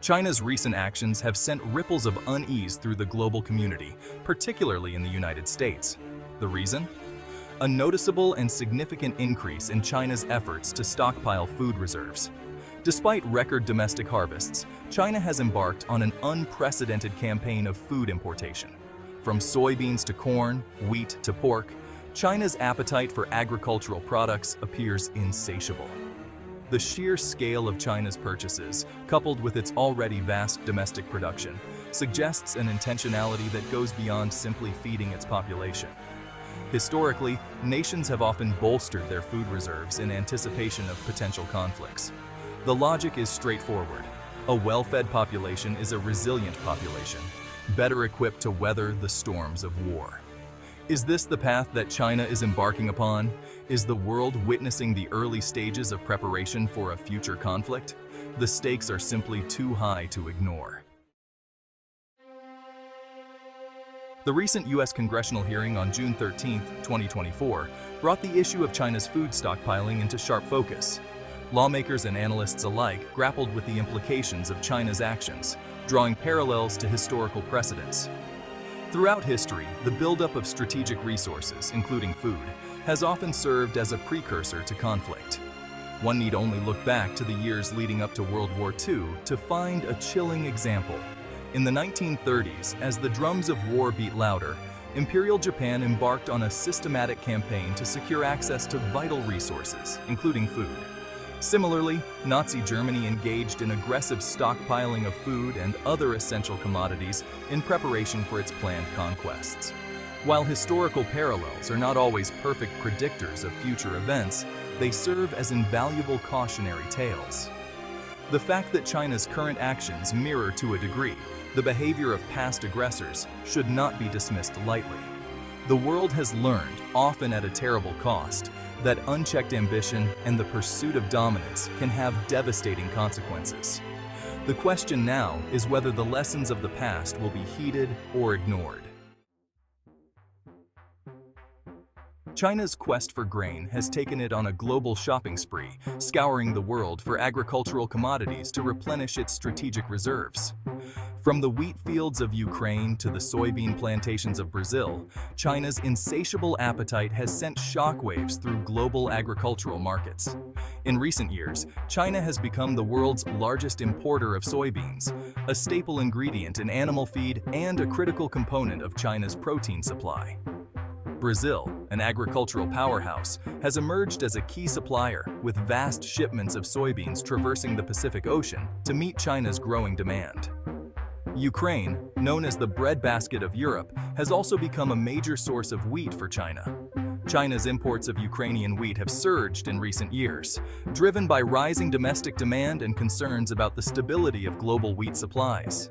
China's recent actions have sent ripples of unease through the global community, particularly in the United States. The reason? A noticeable and significant increase in China's efforts to stockpile food reserves. Despite record domestic harvests, China has embarked on an unprecedented campaign of food importation. From soybeans to corn, wheat to pork, China's appetite for agricultural products appears insatiable. The sheer scale of China's purchases, coupled with its already vast domestic production, suggests an intentionality that goes beyond simply feeding its population. Historically, nations have often bolstered their food reserves in anticipation of potential conflicts. The logic is straightforward. A well-fed population is a resilient population, better equipped to weather the storms of war. Is this the path that China is embarking upon? Is the world witnessing the early stages of preparation for a future conflict? The stakes are simply too high to ignore. The recent U.S. congressional hearing on June 13, 2024, brought the issue of China's food stockpiling into sharp focus. Lawmakers and analysts alike grappled with the implications of China's actions, drawing parallels to historical precedents. Throughout history, the buildup of strategic resources, including food, has often served as a precursor to conflict. One need only look back to the years leading up to World War II to find a chilling example. In the 1930s, as the drums of war beat louder, Imperial Japan embarked on a systematic campaign to secure access to vital resources, including food. Similarly, Nazi Germany engaged in aggressive stockpiling of food and other essential commodities in preparation for its planned conquests. While historical parallels are not always perfect predictors of future events, they serve as invaluable cautionary tales. The fact that China's current actions mirror to a degree the behavior of past aggressors should not be dismissed lightly. The world has learned, often at a terrible cost, that unchecked ambition and the pursuit of dominance can have devastating consequences. The question now is whether the lessons of the past will be heeded or ignored. China's quest for grain has taken it on a global shopping spree, scouring the world for agricultural commodities to replenish its strategic reserves. From the wheat fields of Ukraine to the soybean plantations of Brazil, China's insatiable appetite has sent shockwaves through global agricultural markets. In recent years, China has become the world's largest importer of soybeans, a staple ingredient in animal feed and a critical component of China's protein supply. Brazil, an agricultural powerhouse, has emerged as a key supplier, with vast shipments of soybeans traversing the Pacific Ocean to meet China's growing demand. Ukraine, known as the breadbasket of Europe, has also become a major source of wheat for China. China's imports of Ukrainian wheat have surged in recent years, driven by rising domestic demand and concerns about the stability of global wheat supplies.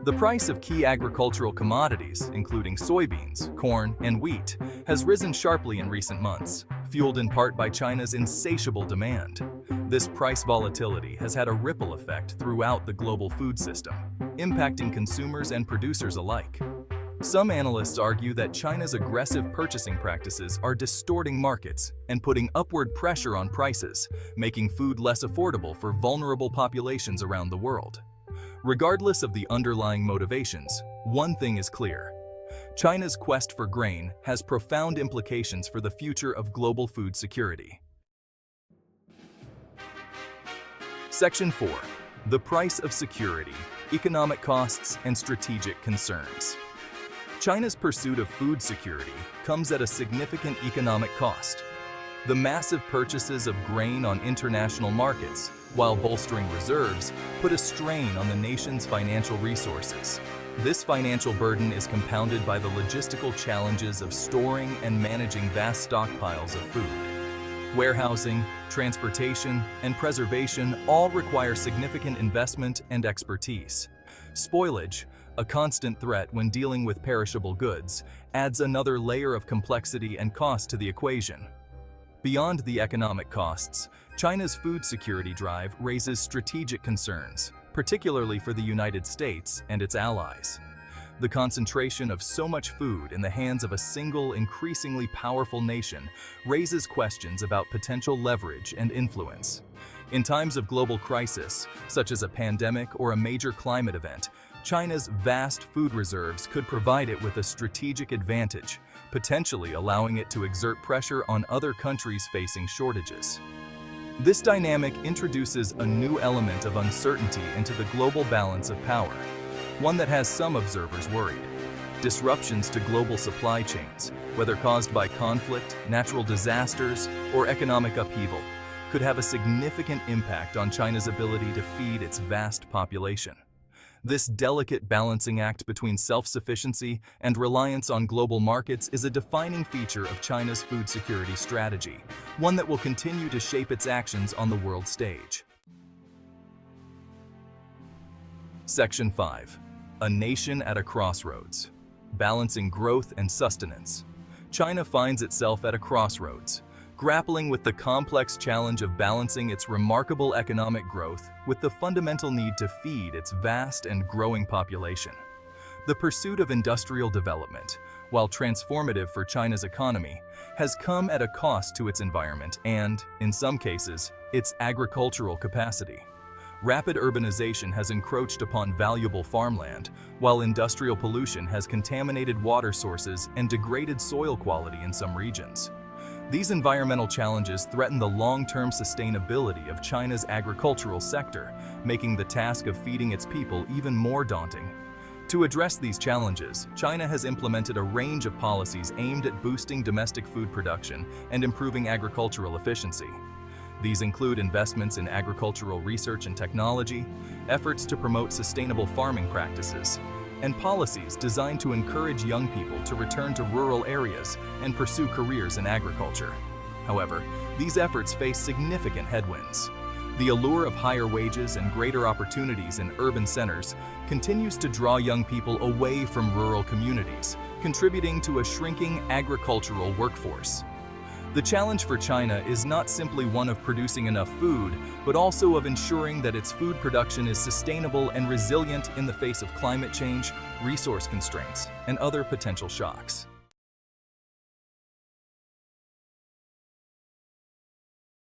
The price of key agricultural commodities, including soybeans, corn, and wheat, has risen sharply in recent months, fueled in part by China's insatiable demand. This price volatility has had a ripple effect throughout the global food system, impacting consumers and producers alike. Some analysts argue that China's aggressive purchasing practices are distorting markets and putting upward pressure on prices, making food less affordable for vulnerable populations around the world. Regardless of the underlying motivations, one thing is clear. China's quest for grain has profound implications for the future of global food security. Section 4. The price of security, economic costs, and strategic concerns. China's pursuit of food security comes at a significant economic cost. The massive purchases of grain on international markets, while bolstering reserves, put a strain on the nation's financial resources. This financial burden is compounded by the logistical challenges of storing and managing vast stockpiles of food. Warehousing, transportation, and preservation all require significant investment and expertise. Spoilage, a constant threat when dealing with perishable goods, adds another layer of complexity and cost to the equation. Beyond the economic costs, China's food security drive raises strategic concerns, particularly for the United States and its allies. The concentration of so much food in the hands of a single, increasingly powerful nation raises questions about potential leverage and influence. In times of global crisis, such as a pandemic or a major climate event, China's vast food reserves could provide it with a strategic advantage, potentially allowing it to exert pressure on other countries facing shortages. This dynamic introduces a new element of uncertainty into the global balance of power, one that has some observers worried. Disruptions to global supply chains, whether caused by conflict, natural disasters, or economic upheaval, could have a significant impact on China's ability to feed its vast population. This delicate balancing act between self-sufficiency and reliance on global markets is a defining feature of China's food security strategy, one that will continue to shape its actions on the world stage. Section 5. A nation at a crossroads. Balancing growth and sustenance. China finds itself at a crossroads, grappling with the complex challenge of balancing its remarkable economic growth with the fundamental need to feed its vast and growing population. The pursuit of industrial development, while transformative for China's economy, has come at a cost to its environment and, in some cases, its agricultural capacity. Rapid urbanization has encroached upon valuable farmland, while industrial pollution has contaminated water sources and degraded soil quality in some regions. These environmental challenges threaten the long-term sustainability of China's agricultural sector, making the task of feeding its people even more daunting. To address these challenges, China has implemented a range of policies aimed at boosting domestic food production and improving agricultural efficiency. These include investments in agricultural research and technology, efforts to promote sustainable farming practices, and policies designed to encourage young people to return to rural areas and pursue careers in agriculture. However, these efforts face significant headwinds. The allure of higher wages and greater opportunities in urban centers continues to draw young people away from rural communities, contributing to a shrinking agricultural workforce. The challenge for China is not simply one of producing enough food, but also of ensuring that its food production is sustainable and resilient in the face of climate change, resource constraints, and other potential shocks.